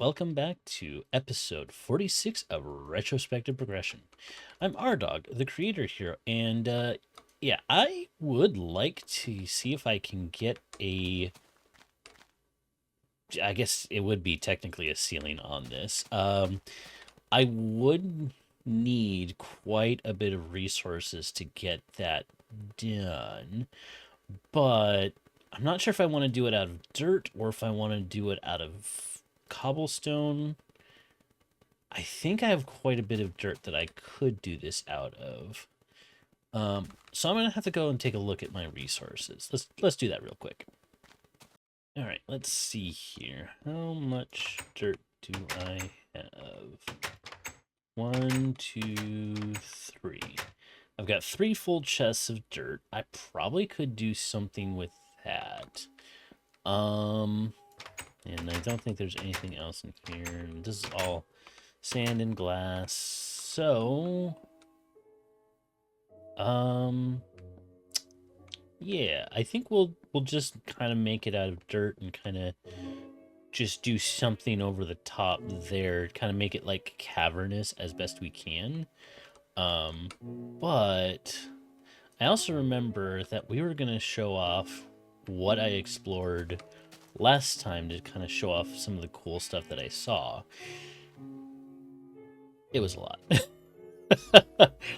welcome back to episode 46 of Retrospective Progression. I'm Aredawg, the creator here, and yeah, I would like to see if I can get I guess it would be technically a ceiling on this. I would need quite a bit of resources to get that done, but I'm not sure if I want to do it out of dirt or if I want to do it out of cobblestone. I think I have quite a bit of dirt that I could do this out of. So I'm gonna have to go and take a look at my resources. Let's do that real quick. All right, let's see here. How much dirt do I have? 1, 2, 3. I've got 3 full chests of dirt. I probably could do something with that. And I don't think there's anything else in here. This is all sand and glass. So, yeah, I think we'll just kind of make it out of dirt and kind of just do something over the top there, kind of make it like cavernous as best we can. But I also remember that we were going to show off what I explored last time to kind of show off some of the cool stuff that I saw. It was a lot.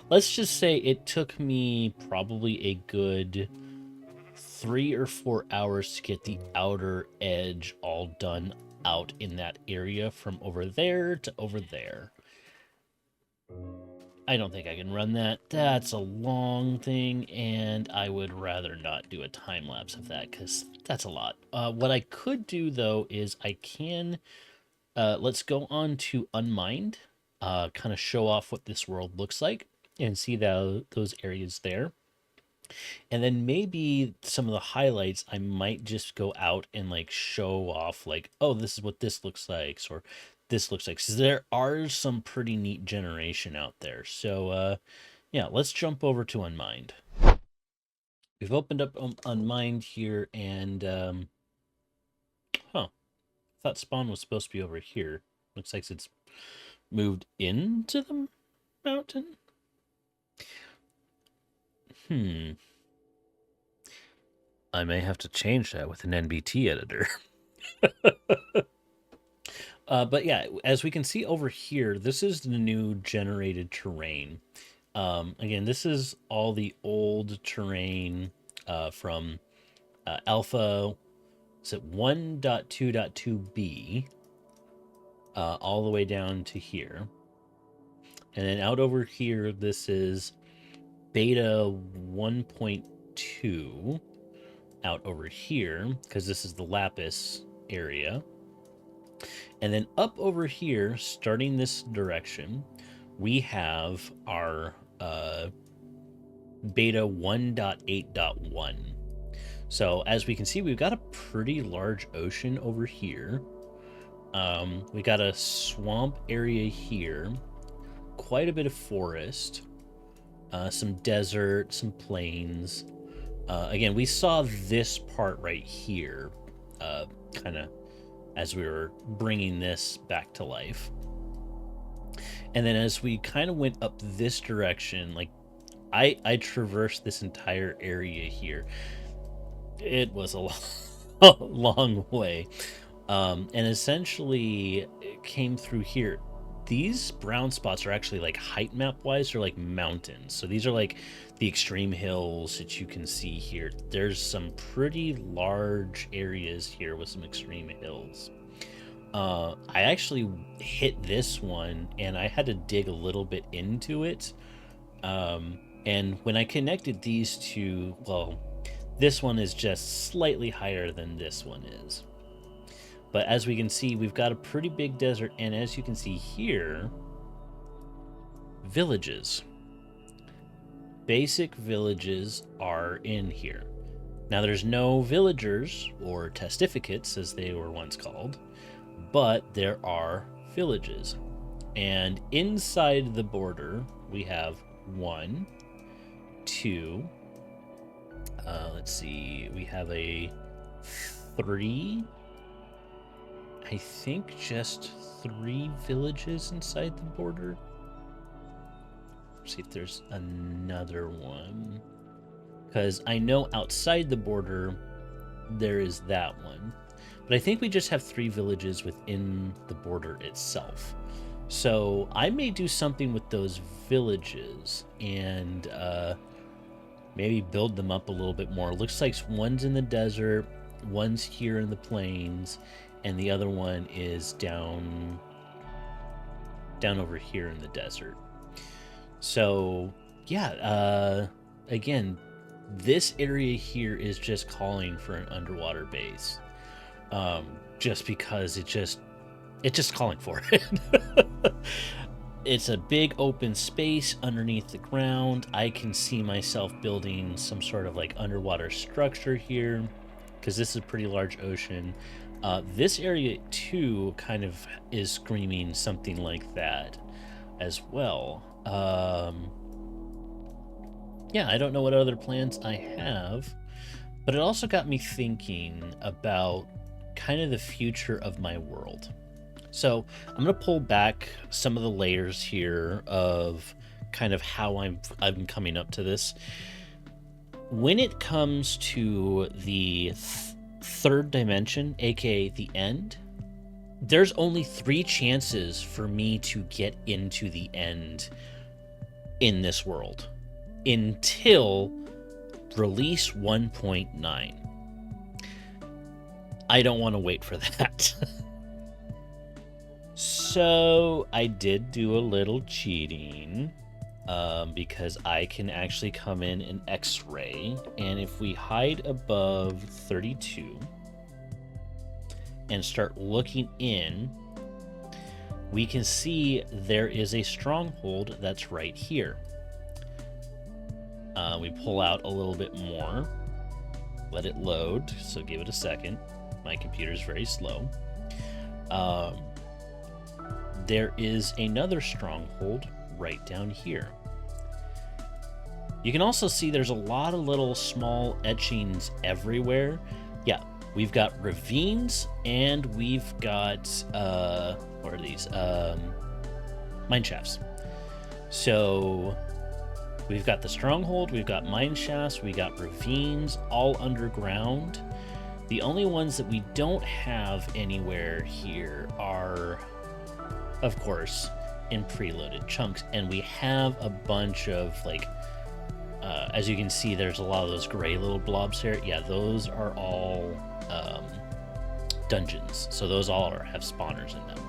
Let's just say it took me probably a good 3 or 4 hours to get the outer edge all done out in that area from over there to over there. I don't think I can run that. That's a long thing, and I would rather not do a time lapse of that because that's a lot. What I could do though is I can let's go on to Unmined, kind of show off what this world looks like and see those areas there. And then maybe some of the highlights, I might just go out and like show off like, oh, this is what this looks like, or this looks like. So there are some pretty neat generation out there. So yeah, let's jump over to Unmined. We've opened up Unmined here, and I thought spawn was supposed to be over here. Looks like it's moved into the mountain. I may have to change that with an NBT editor. But yeah, as we can see over here, this is the new generated terrain. Again, this is all the old terrain from Alpha, is it 1.2.2b, all the way down to here. And then out over here, this is beta 1.2 out over here, because this is the Lapis area. And then up over here, starting this direction, we have our beta 1.8.1. So as we can see, we've got a pretty large ocean over here. We got a swamp area here, quite a bit of forest, some desert, some plains. Again, we saw this part right here, kind of as we were bringing this back to life. And then as we kind of went up this direction, like I traversed this entire area here. It was a long way. And essentially it came through here. These brown spots are actually like height map wise, they're like mountains. So these are like the extreme hills that you can see here. There's some pretty large areas here with some extreme hills. I actually hit this one and I had to dig a little bit into it. And when I connected these two, well, this one is just slightly higher than this one is. But as we can see, we've got a pretty big desert, and as you can see here, villages. Basic villages are in here. Now there's no villagers, or testificates as they were once called, but there are villages. And inside the border, we have 1, 2, let's see, we have a 3, I think just 3 villages inside the border. Let's see if there's another one. Because I know outside the border, there is that one. But I think we just have 3 villages within the border itself. So I may do something with those villages and maybe build them up a little bit more. Looks like one's in the desert, one's here in the plains, and the other one is down over here in the desert. So yeah, again, this area here is just calling for an underwater base, just because it's just calling for it. It's a big open space underneath the ground. I can see myself building some sort of like underwater structure here, because this is a pretty large ocean. This area too kind of is screaming something like that as well. Yeah, I don't know what other plans I have, but it also got me thinking about kind of the future of my world. So I'm going to pull back some of the layers here of kind of how I'm coming up to this. When it comes to the third dimension, aka the end, there's only 3 chances for me to get into the end in this world until release 1.9. I don't want to wait for that. So I did do a little cheating, because I can actually come in and X-ray, and if we hide above 32 and start looking in, we can see there is a stronghold that's right here. We pull out a little bit more, let it load, so give it a second. My computer's very slow. There is another stronghold right down here. You can also see there's a lot of little small etchings everywhere. Yeah, we've got ravines and we've got, what are these? Mine shafts. So we've got the stronghold, we've got mine shafts, we got ravines, all underground. The only ones that we don't have anywhere here are, of course, in preloaded chunks, and we have a bunch of like, as you can see, there's a lot of those gray little blobs here. Yeah, those are all dungeons, so those all have spawners in them.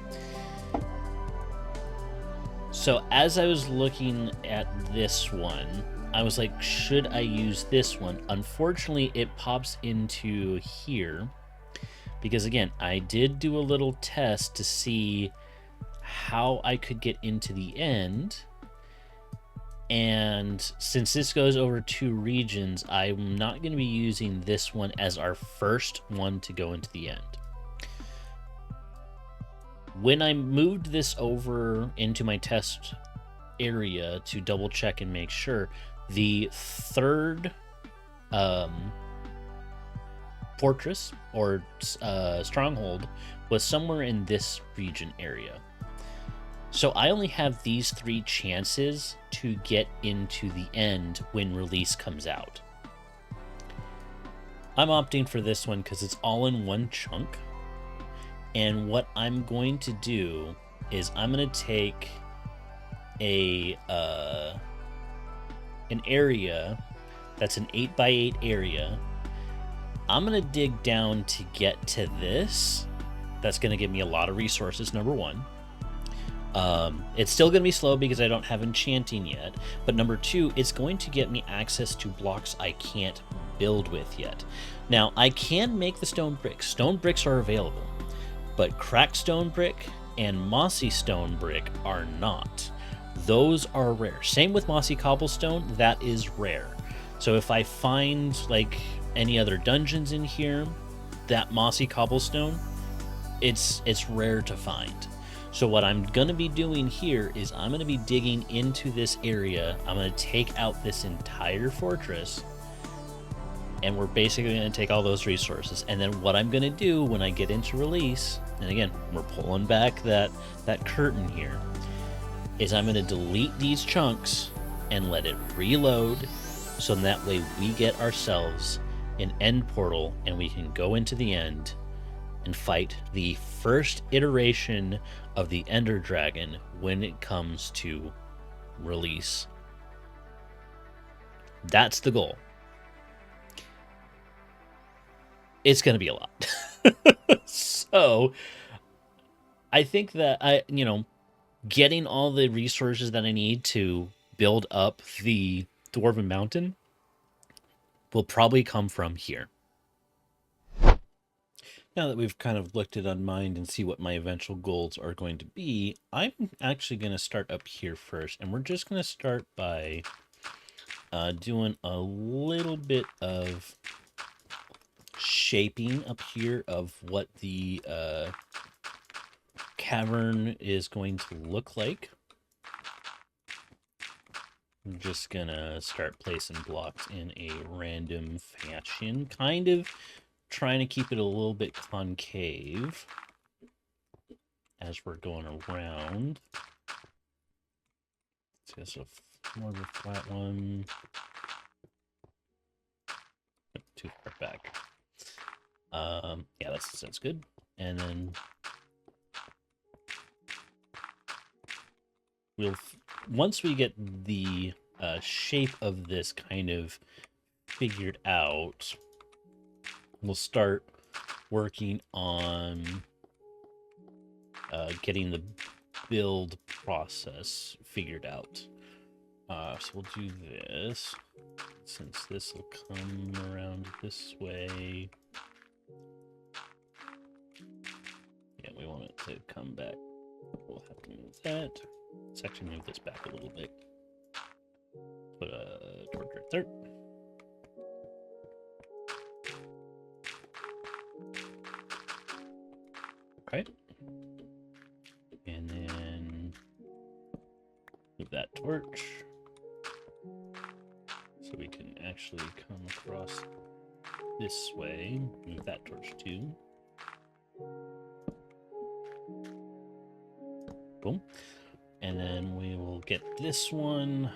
So as I was looking at this one, I was like, should I use this one? Unfortunately, it pops into here because, again, I did do a little test to see how I could get into the end. And since this goes over 2 regions, I'm not going to be using this one as our first one to go into the end. When I moved this over into my test area to double check and make sure, the third fortress or stronghold was somewhere in this region area. So I only have these 3 chances to get into the end when release comes out. I'm opting for this one because it's all in one chunk. And what I'm going to do is I'm going to take an area that's an 8x8 area. I'm going to dig down to get to this. That's going to give me a lot of resources, number 1. It's still going to be slow because I don't have enchanting yet, but number 2, it's going to get me access to blocks I can't build with yet. Now, I can make the stone bricks. Stone bricks are available, but cracked stone brick and mossy stone brick are not. Those are rare. Same with mossy cobblestone, that is rare. So if I find like any other dungeons in here, that mossy cobblestone, it's rare to find. So what I'm going to be doing here is I'm going to be digging into this area. I'm going to take out this entire fortress, and we're basically going to take all those resources. And then what I'm going to do when I get into release and again, we're pulling back that curtain here, is I'm going to delete these chunks and let it reload, so that way we get ourselves an end portal and we can go into the end and fight the first iteration of the Ender Dragon when it comes to release. That's the goal. It's going to be a lot. So I think that getting all the resources that I need to build up the Dwarven Mountain will probably come from here. Now that we've kind of looked at Unmind and see what my eventual goals are going to be, I'm actually going to start up here first, and we're just going to start by doing a little bit of shaping up here of what the cavern is going to look like. I'm just gonna start placing blocks in a random fashion, kind of trying to keep it a little bit concave as we're going around. Let's get more of a flat one. Too far back. Yeah, that's good. And then once we get the shape of this kind of figured out, we'll start working on getting the build process figured out. So we'll do this, since this will come around this way. Yeah, we want it to come back. We'll have to move that. Let's actually move this back a little bit. Put a torch right there. Okay. And then move that torch, so we can actually come across this way. Move that torch too. Boom. And then we will get this one,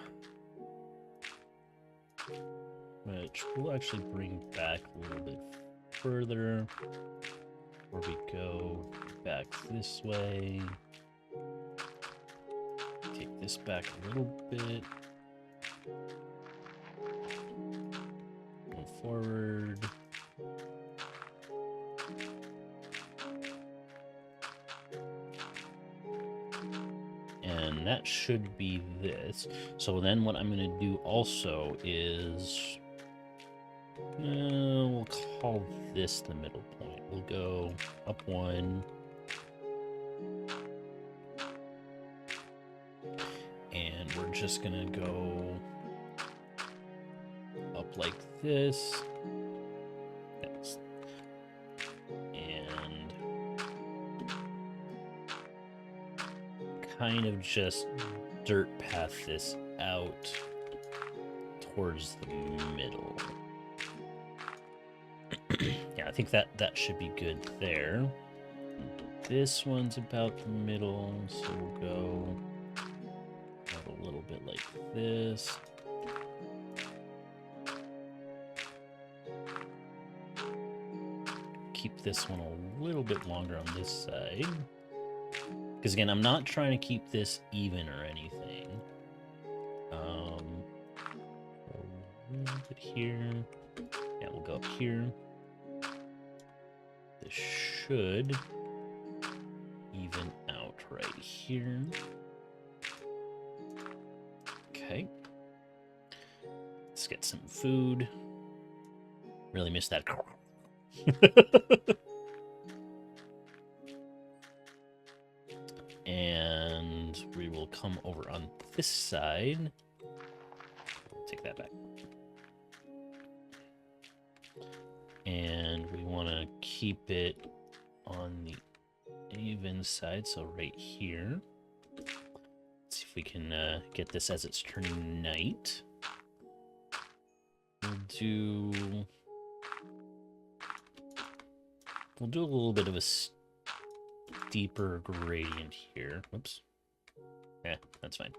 which we'll actually bring back a little bit further, where we go back this way. Take this back a little bit. Move forward. And that should be this. So then what I'm going to do also is, we'll call this the middle point. We'll go up one. And we're just going to go up like this. And kind of just dirt path this out towards the middle. Yeah, I think that should be good there. This one's about the middle, so we'll go a little bit like this. Keep this one a little bit longer on this side, because again, I'm not trying to keep this even or anything. A little bit here. Yeah, we'll go up here. This should even out right here. Okay. Let's get some food. Really missed that. And we will come over on this side. Take that back. And we want to keep it on the even side, so right here. Let's see if we can get this as it's turning night. We'll do a little bit of a steeper gradient here. Whoops. Yeah, that's fine.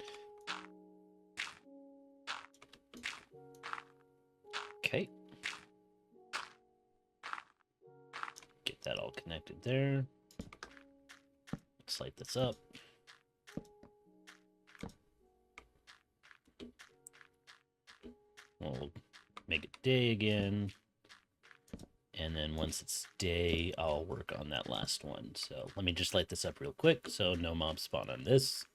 Okay. Get that all connected there. Let's light this up. We'll make it day again. And then once it's day, I'll work on that last one. So let me just light this up real quick so no mobs spawn on this.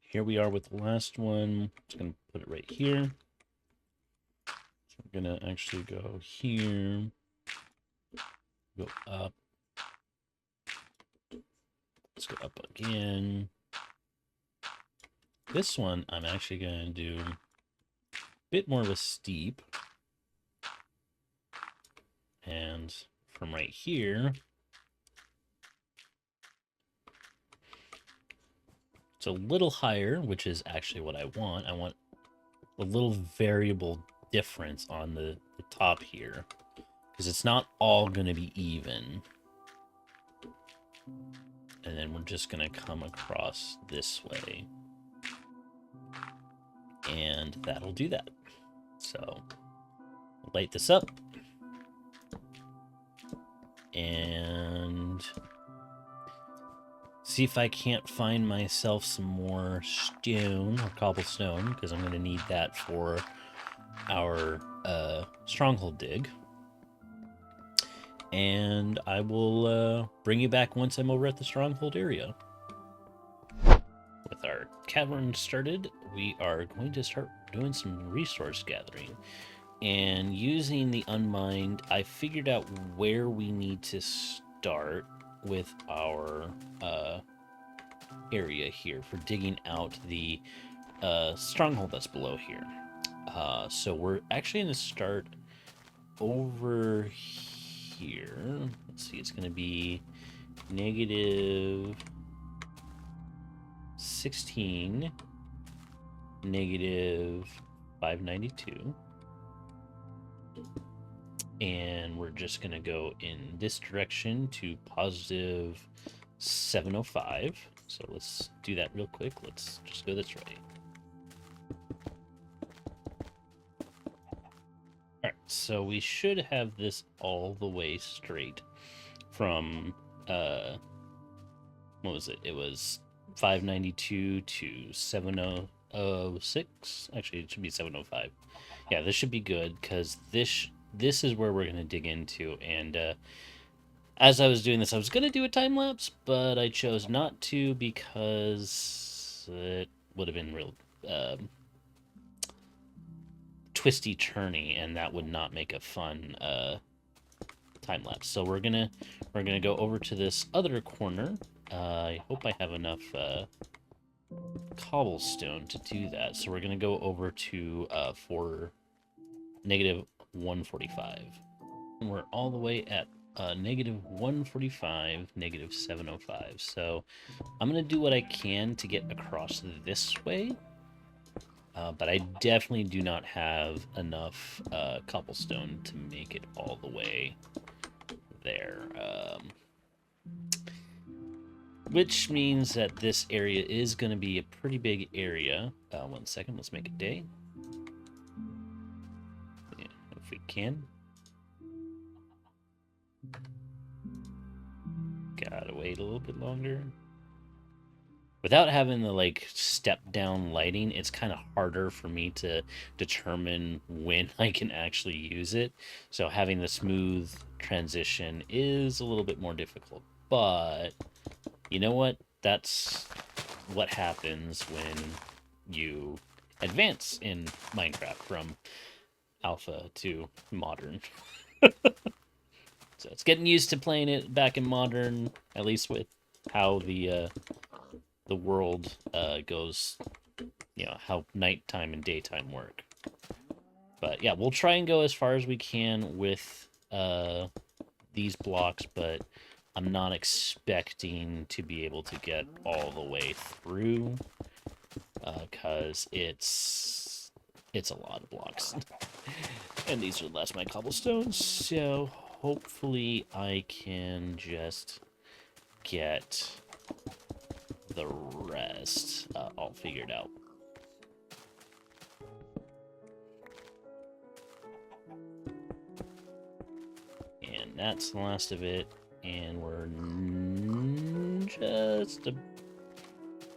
Here we are with the last one. Just going to put it right here. So we're going to actually go here. Go up. Let's go up again. This one, I'm actually going to do a bit more of a steep. And from right here, it's a little higher, which is actually what I want. I want a little variable difference on the top here, because it's not all going to be even. And then we're just going to come across this way. And that'll do that. So, light this up. And see if I can't find myself some more stone or cobblestone, because I'm going to need that for our stronghold dig. And I will bring you back once I'm over at the stronghold area. With our cavern started, we are going to start doing some resource gathering. And using the unmined, I figured out where we need to start with our area here for digging out the stronghold that's below here. So we're actually going to start over here. Let's see, it's going to be negative 16, negative 592. And we're just going to go in this direction to positive 705. So let's do that real quick. Let's just go this way. Alright, so we should have this all the way straight from, what was it? It was 592 to 706. Actually, it should be 705. Yeah, this should be good, because this is where we're going to dig into. And as I was doing this, I was going to do a time lapse, but I chose not to because it would have been real twisty turny, and that would not make a fun time lapse. So we're gonna go over to this other corner. I hope I have enough cobblestone to do that. So we're gonna go over to for negative 145. And we're all the way at negative 145, negative 705. So I'm gonna do what I can to get across this way. But I definitely do not have enough cobblestone to make it all the way there. Which means that this area is going to be a pretty big area. 1 second, let's make it day. Yeah, if we can. Gotta wait a little bit longer. Without having the like step down lighting, it's kind of harder for me to determine when I can actually use it. So having the smooth transition is a little bit more difficult. But you know what? That's what happens when you advance in Minecraft from alpha to modern. So it's getting used to playing it back in modern, at least with how the world goes, you know, how nighttime and daytime work. But yeah, we'll try and go as far as we can with these blocks, but I'm not expecting to be able to get all the way through, because it's It's a lot of blocks. And these are the last of my cobblestones, so hopefully I can just get the rest all figured out. And that's the last of it, and we're just a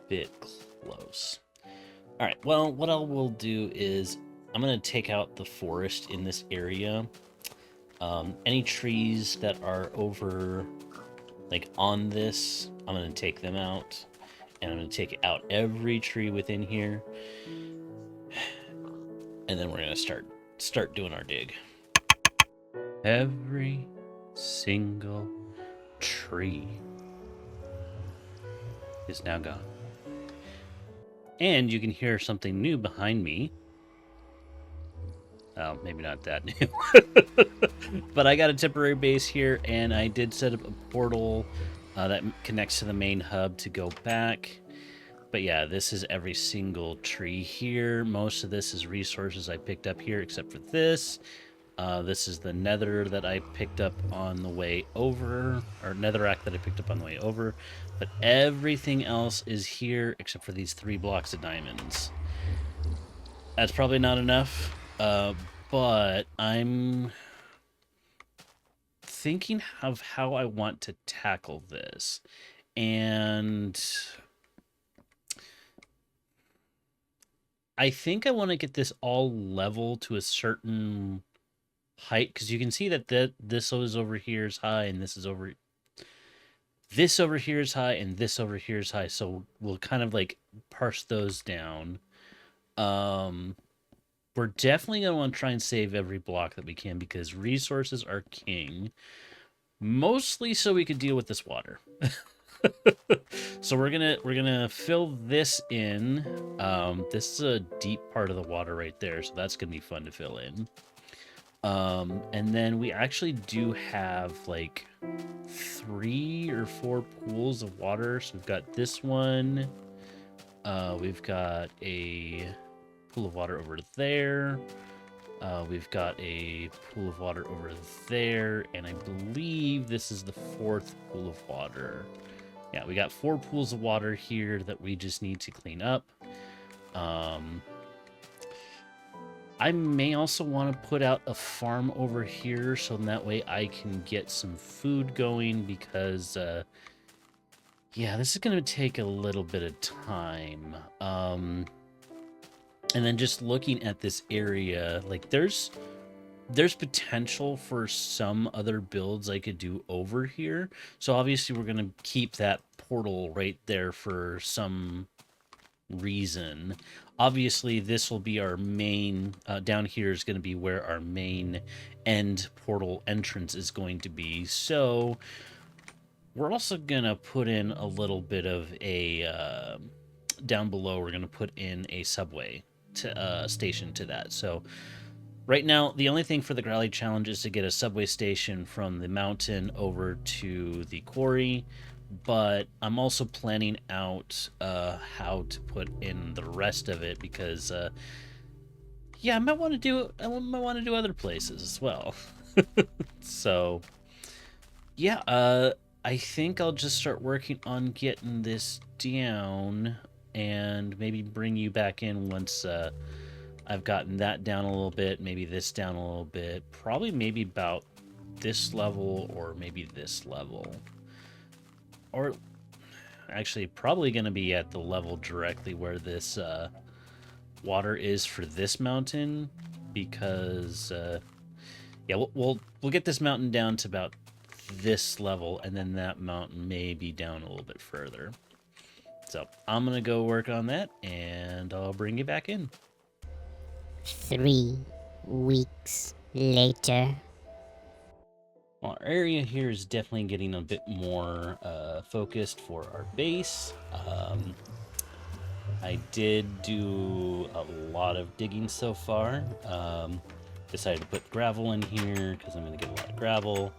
bit close. All right, well, what I will do is I'm going to take out the forest in this area. Any trees that are over, like on this, I'm going to take them out. And I'm going to take out every tree within here. And then we're going to start doing our dig. Every single tree is now gone. And you can hear something new behind me. Well, maybe not that new. But I got a temporary base here, and I did set up a portal that connects to the main hub to go back. But yeah, this is every single tree here. Most of this is resources I picked up here, except for this. This is the nether that I picked up on the way over, or netherrack that I picked up on the way over. But everything else is here, except for these 3 blocks of diamonds. That's probably not enough, but I'm thinking of how I want to tackle this. And I think I want to get this all level to a certain height, because you can see that this is over here is high, and this over here is high, and this over here is high. So we'll kind of like parse those down. We're definitely going to want to try and save every block that we can, because resources are king. Mostly so we could deal with this water. So we're gonna fill this in. This is a deep part of the water right there, so that's gonna be fun to fill in. And then we actually do have like 3 or 4 pools of water. So we've got this one. We've got a pool of water over there. We've got a pool of water over there, and I believe this is the 4th pool of water. Yeah, we got 4 pools of water here that we just need to clean up. I may also want to put out a farm over here, so that way I can get some food going, because yeah, this is going to take a little bit of time. And then just looking at this area, like there's potential for some other builds I could do over here. So obviously we're going to keep that portal right there for some reason. Obviously this will be our main, down here is going to be where our main end portal entrance is going to be. So we're also going to put in a little bit of a, down below we're going to put in a subway to, station to that. So right now, the only thing for the Growly Challenge is to get a subway station from the mountain over to the quarry, but I'm also planning out how to put in the rest of it, because yeah, I might want to do other places as well. So yeah, I think I'll just start working on getting this down, and maybe bring you back in once I've gotten that down a little bit, maybe this down a little bit, probably maybe about this level, or maybe this level. Or actually probably going to be at the level directly where this water is for this mountain, because yeah, we'll get this mountain down to about this level, and then that mountain may be down a little bit further. So I'm going to go work on that, and I'll bring you back in. 3 weeks later. Well, our area here is definitely getting a bit more focused for our base. I did do a lot of digging so far. Decided to put gravel in here because I'm going to get a lot of gravel.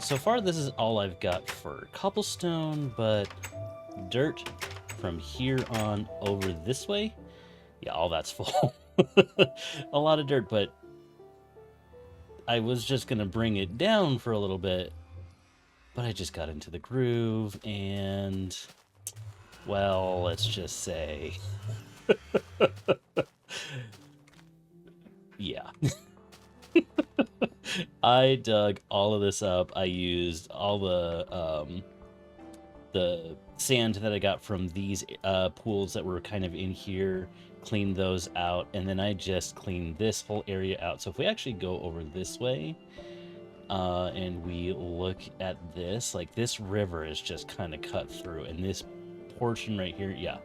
So far, this is all I've got for cobblestone, but dirt from here on over this way, yeah, all that's full. A lot of dirt, but I was just going to bring it down for a little bit, but I just got into the groove, and, well, let's just say, yeah. I dug all of this up. I used all the sand that I got from these pools that were kind of in here, cleaned those out, and then I just cleaned this whole area out. So if we actually go over this way, and we look at this, like this river is just kind of cut through, and this portion right here, yeah,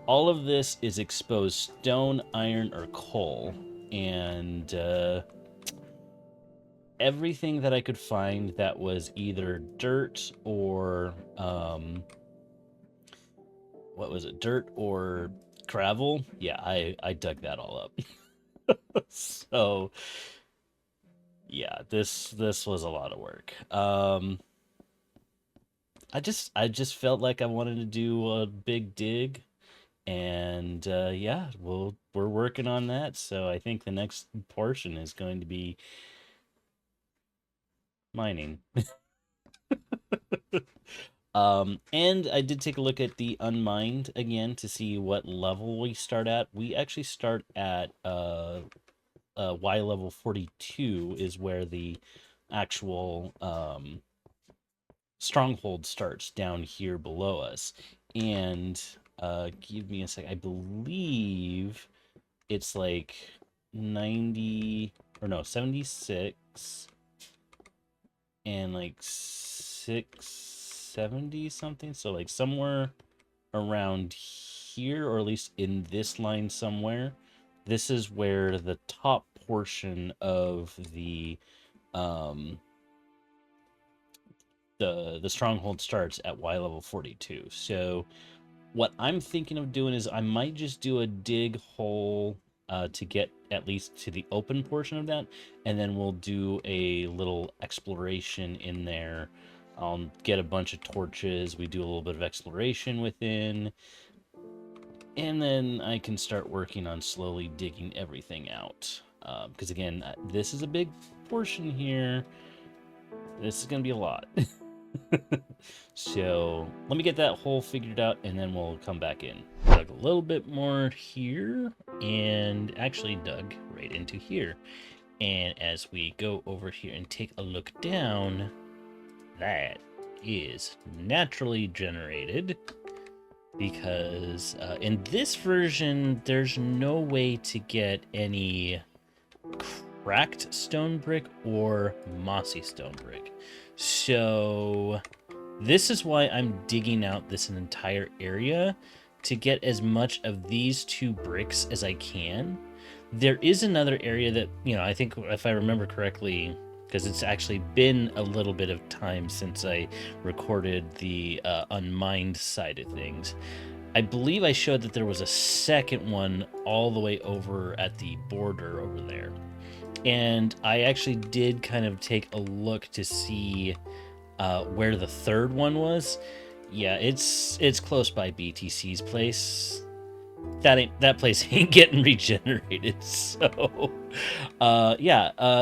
all of this is exposed stone, iron, or coal, and everything that I could find that was either dirt or what was it, dirt or gravel, yeah, I dug that all up. So yeah, this was a lot of work. I just felt like I wanted to do a big dig, and yeah, we're working on that. So I think the next portion is going to be mining. And I did take a look at the unmined again to see what level we start at. We actually start at Y level 42 is where the actual stronghold starts down here below us. And give me a sec. I believe it's like 90 or no 76 and like 670 something. So like somewhere around here, or at least in this line somewhere. This is where the top portion of um the stronghold starts at Y level 42. So what I'm thinking of doing is I might just do a dig hole to get at least to the open portion of that, and then we'll do a little exploration in there. I'll get a bunch of torches. We do a little bit of exploration within, and then I can start working on slowly digging everything out. Because again, this is a big portion here. This is going to be a lot. So let me get that hole figured out, and then we'll come back in. Dug a little bit more here, and actually dug right into here. And as we go over here and take a look down, that is naturally generated, because in this version, there's no way to get any cracked stone brick or mossy stone brick. So this is why I'm digging out this entire area to get as much of these two bricks as I can. There is another area that, I think if I remember correctly, because it's actually been a little bit of time since I recorded the unmined side of things. I believe I showed that there was a second one all the way over at the border over there. And I actually did kind of take a look to see where the third one was. Yeah, it's close by BTC's place. That place ain't getting regenerated. So,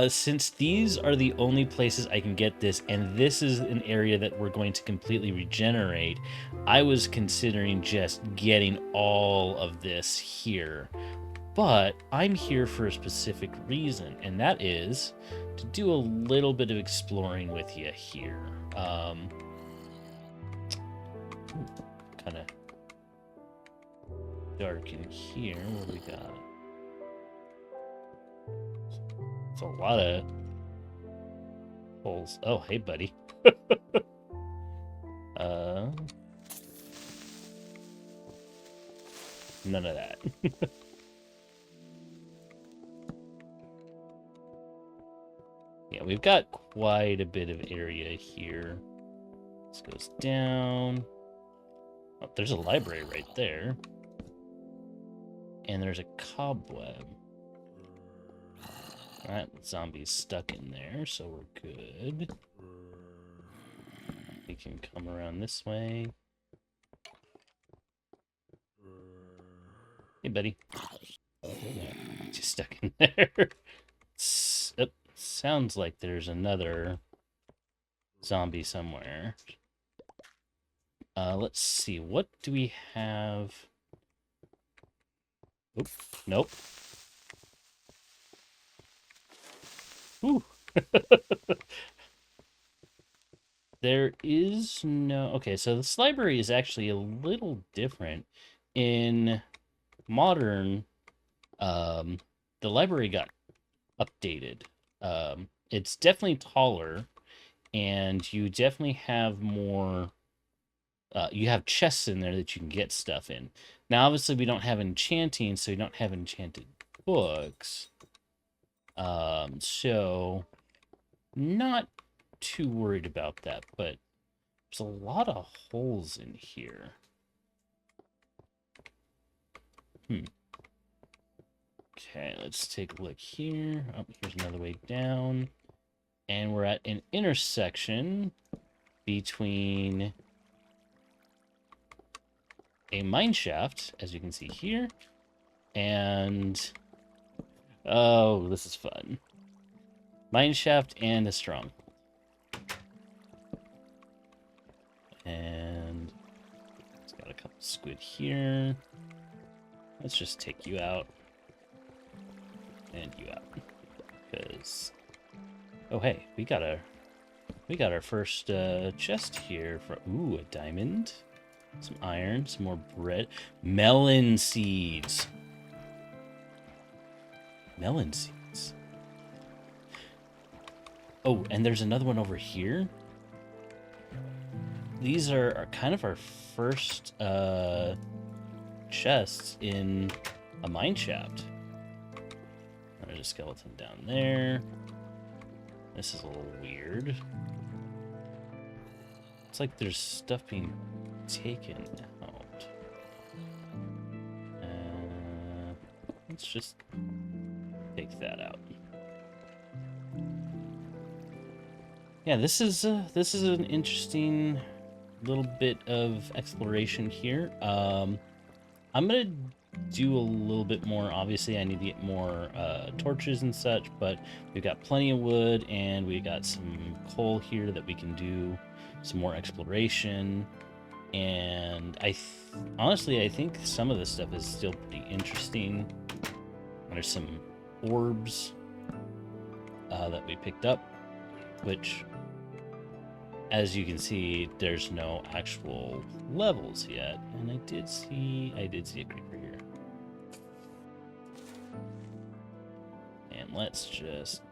since these are the only places I can get this, and this is an area that we're going to completely regenerate, I was considering just getting all of this here. But I'm here for a specific reason, and that is to do a little bit of exploring with you here. Kind of dark in here. What do we got? It's a lot of holes. Oh, hey, buddy. None of that. Yeah, we've got quite a bit of area here. This goes down. Oh, there's a library right there. And there's a cobweb. Alright, zombie's stuck in there, so we're good. We can come around this way. Hey, buddy. Just stuck in there. It sounds like there's another zombie somewhere. Let's see. What do we have? Oop, nope. Ooh. There is no... Okay, so this library is actually a little different. In modern, the library got updated. It's definitely taller, and you definitely have more... you have chests in there that you can get stuff in. Now, obviously, we don't have enchanting, so we don't have enchanted books. So not too worried about that, but there's a lot of holes in here. Okay, let's take a look here. Oh, here's another way down. And we're at an intersection between a mine shaft, as you can see here, and... Oh, this is fun. Mine shaft and a strong. And it's got a couple squid here. Let's just take you out. And you out. Because... Oh, hey, we got our first chest here. Ooh, a diamond. Some iron, some more bread. Melon seeds. Melon seeds. Oh, and there's another one over here. These are kind of our first chests in a mine shaft. There's a skeleton down there. This is a little weird. It's like there's stuff being taken out. Let's just take that out. Yeah, this is an interesting little bit of exploration here. I'm gonna do a little bit more. Obviously, I need to get more torches and such, but we've got plenty of wood, and we got some coal here that we can do some more exploration. And honestly, I think some of this stuff is still pretty interesting. There's some orbs that we picked up, which, as you can see, there's no actual levels yet. And I did see a creeper here. And let's just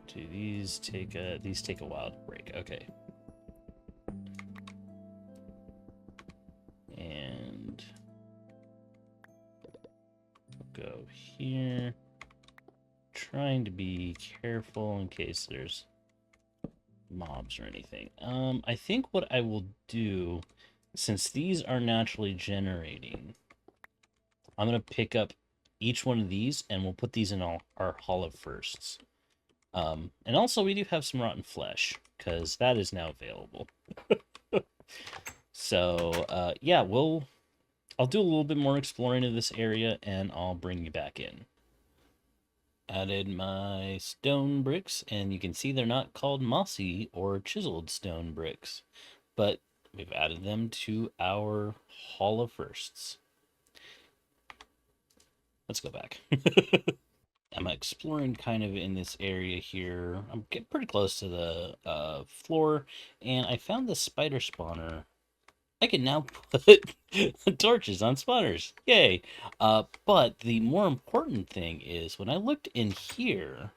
do these. Take a while to break. Okay. And we'll go here. Trying to be careful in case there's mobs or anything. I think what I will do, since these are naturally generating, I'm going to pick up each one of these and we'll put these in our Hall of Firsts. And also we do have some rotten flesh, because that is now available. So, yeah, I'll do a little bit more exploring of this area and I'll bring you back in. Added my stone bricks, and you can see they're not called mossy or chiseled stone bricks, but we've added them to our Hall of Firsts. Let's go back. I'm exploring kind of in this area here. I'm getting pretty close to the floor, and I found this spider spawner. I can now put torches on spawners. Yay! But the more important thing is, when I looked in here,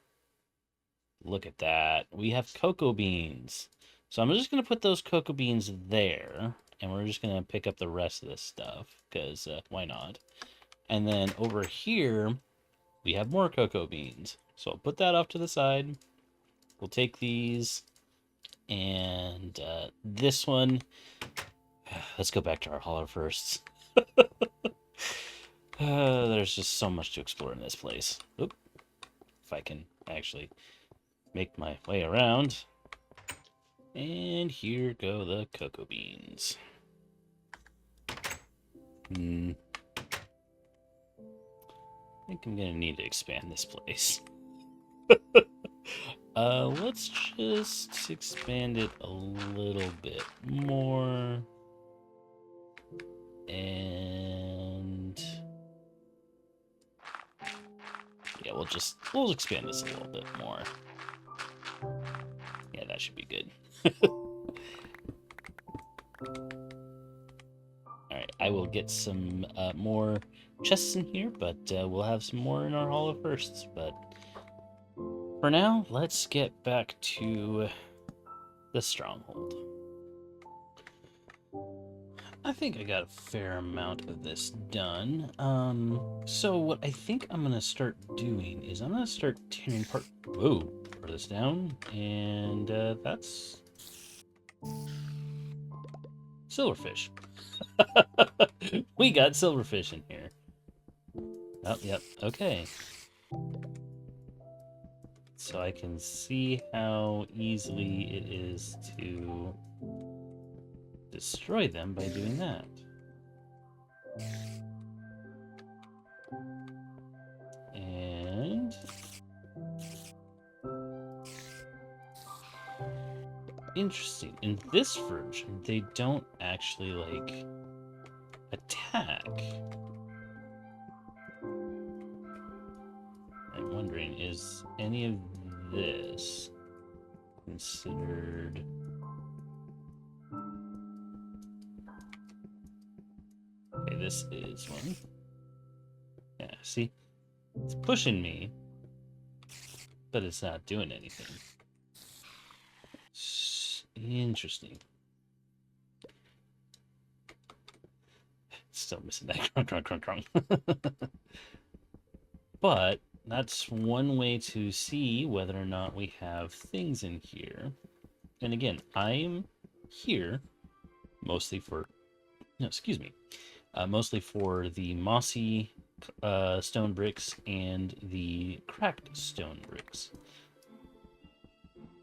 look at that. We have cocoa beans. So I'm just going to put those cocoa beans there, and we're just going to pick up the rest of this stuff, because why not? And then over here, we have more cocoa beans. So I'll put that off to the side. We'll take these, and this one... Let's go back to our Hall of Firsts. There's just so much to explore in this place. Oop. If I can actually make my way around. And here go the cocoa beans. think I'm gonna need to expand this place. Let's just expand it a little bit more. And yeah, we'll expand this a little bit more. Yeah, that should be good. Alright, I will get some more chests in here, but we'll have some more in our Hall of Firsts. But for now, let's get back to the Stronghold. I think I got a fair amount of this done. So what I think I'm gonna start doing is I'm gonna start tearing part of this down, and that's silverfish. We got silverfish in here. Oh, yep, okay. So I can see how easily it is to destroy them by doing that. And interesting. In this version, they don't actually like attack. I'm wondering, is any of this considered? Okay, this is one. Yeah, see? It's pushing me, but it's not doing anything. Interesting. Still missing that crunk. But that's one way to see whether or not we have things in here. And again, I'm here mostly for, no, excuse me, mostly for the mossy stone bricks and the cracked stone bricks.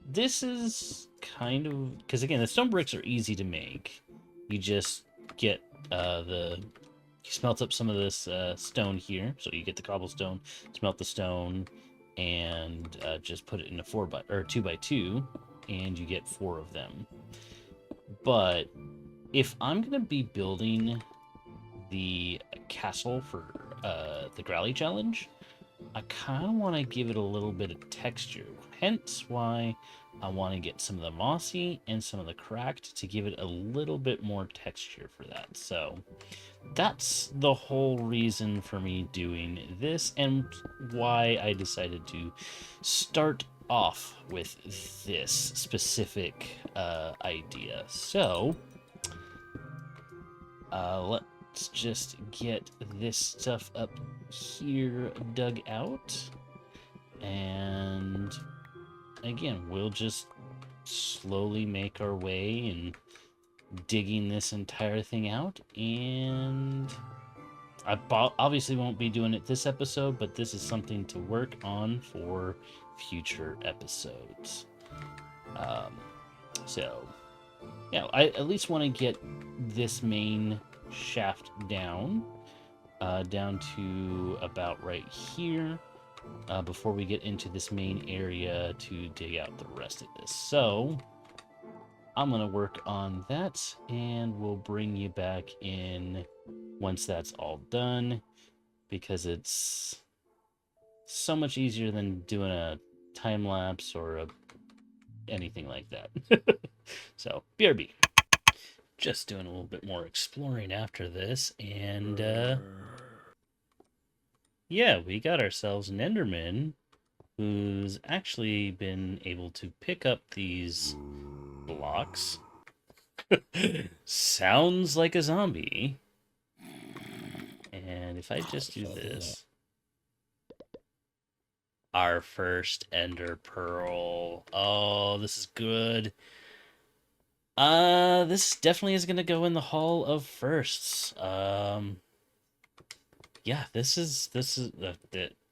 This is kind of, because again, the stone bricks are easy to make. You just get you smelt up some of this stone here, so you get the cobblestone, smelt the stone, and just put it in a 2x2, and you get 4 of them. But if I'm gonna be building the castle for the Growly challenge, I kind of want to give it a little bit of texture. Hence why I want to get some of the mossy and some of the cracked to give it a little bit more texture for that. So that's the whole reason for me doing this and why I decided to start off with this specific idea. So let's just get this stuff up here dug out, and again, we'll just slowly make our way in digging this entire thing out. And I obviously won't be doing it this episode, but this is something to work on for future episodes. So yeah, I at least want to get this main shaft down to about right here before we get into this main area to dig out the rest of this. So I'm going to work on that, and we'll bring you back in once that's all done, because it's so much easier than doing a time lapse or anything like that. So BRB. Just doing a little bit more exploring after this, and yeah, we got ourselves an Enderman who's actually been able to pick up these blocks. Sounds like a zombie. And if I just do this, our first Ender Pearl. Oh, this is good. This definitely is gonna go in the Hall of Firsts. Yeah, this is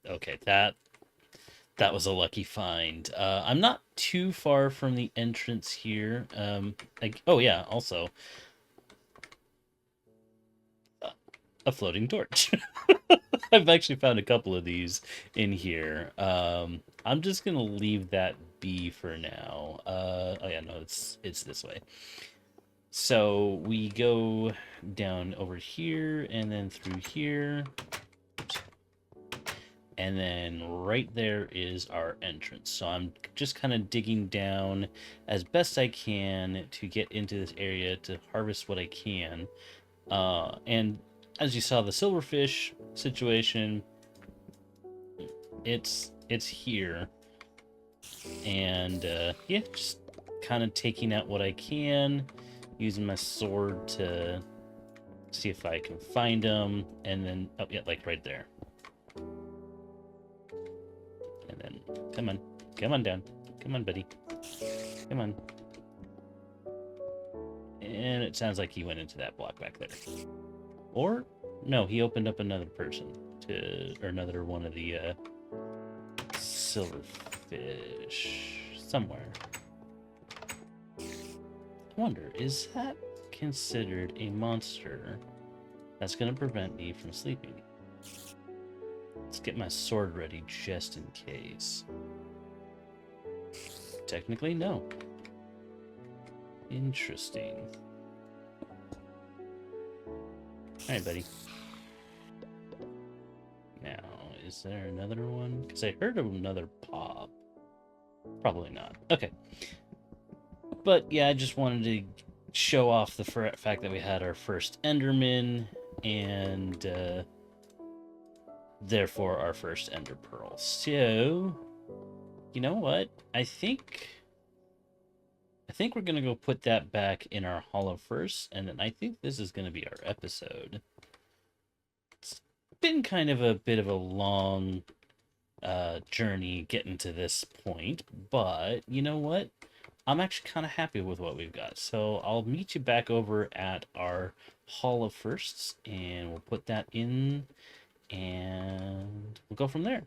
okay. That was a lucky find. I'm not too far from the entrance here. Oh yeah, also a floating torch. I've actually found a couple of these in here. I'm just gonna leave that be for now. Oh yeah, no, it's this way. So we go down over here and then through here. Oops. And then right there is our entrance. So I'm just kind of digging down as best I can to get into this area to harvest what I can. And as you saw, the silverfish situation, it's here. And yeah, just kind of taking out what I can, using my sword to see if I can find them. And then, oh yeah, like right there. And then, come on down. Come on, buddy. Come on. And it sounds like he went into that block back there. Or, no, he opened up another person or another one of the silverfish somewhere. I wonder, is that considered a monster that's going to prevent me from sleeping? Let's get my sword ready just in case. Technically, no. Interesting. Alright, buddy. Now, is there another one? Because I heard of another pop. Probably not. Okay. But yeah, I just wanted to show off the fact that we had our first Enderman and therefore our first Ender Pearl. So, you know what? I think we're gonna go put that back in our hollow first, and then I think this is gonna be our episode. It's been kind of a bit of a long journey getting to this point, but you know what? I'm actually kind of happy with what we've got. So I'll meet you back over at our Hall of Firsts, and we'll put that in, and we'll go from there.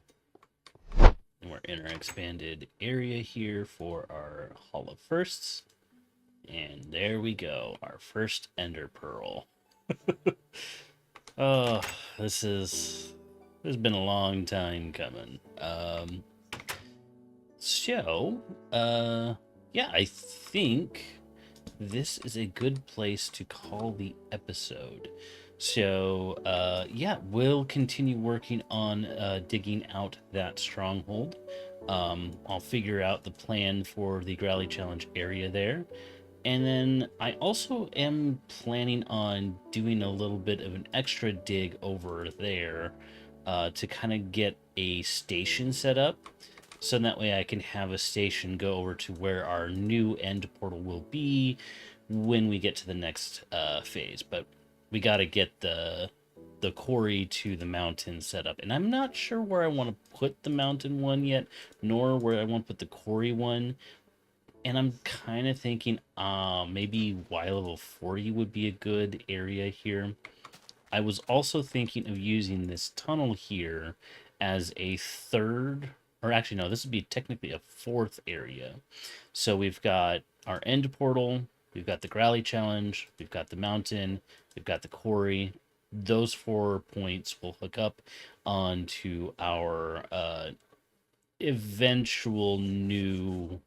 And we're in our expanded area here for our Hall of Firsts. And there we go, our first Ender Pearl. Oh, this has been a long time coming. Yeah, I think this is a good place to call the episode. So, yeah, we'll continue working on digging out that stronghold. I'll figure out the plan for the Growly Challenge area there. And then I also am planning on doing a little bit of an extra dig over there to kind of get a station set up. So that way I can have a station go over to where our new end portal will be when we get to the next phase. But we got to get the quarry to the mountain set up. And I'm not sure where I want to put the mountain one yet, nor where I want to put the quarry one. And I'm kind of thinking maybe Y level 40 would be a good area here. I was also thinking of using this tunnel here as a third, or actually no, this would be technically a fourth area. So we've got our end portal, we've got the Growly Challenge, we've got the mountain, we've got the quarry. Those 4 points will hook up onto our eventual new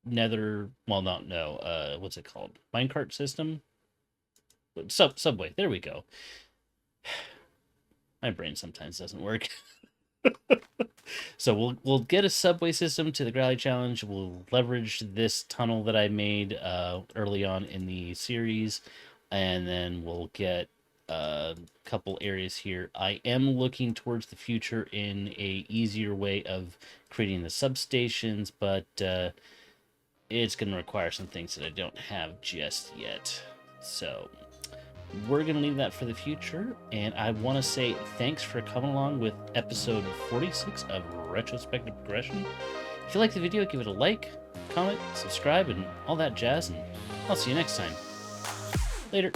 nether, well, not no, what's it called? Minecart system? Subway. There we go. My brain sometimes doesn't work. So we'll get a subway system to the Growly Challenge. We'll leverage this tunnel that I made early on in the series, and then we'll get a couple areas here. I am looking towards the future in a easier way of creating the substations, but it's going to require some things that I don't have just yet. So we're going to leave that for the future, and I want to say thanks for coming along with episode 46 of Retrospective Progression. If you like the video, give it a like, comment, subscribe, and all that jazz, and I'll see you next time. Later.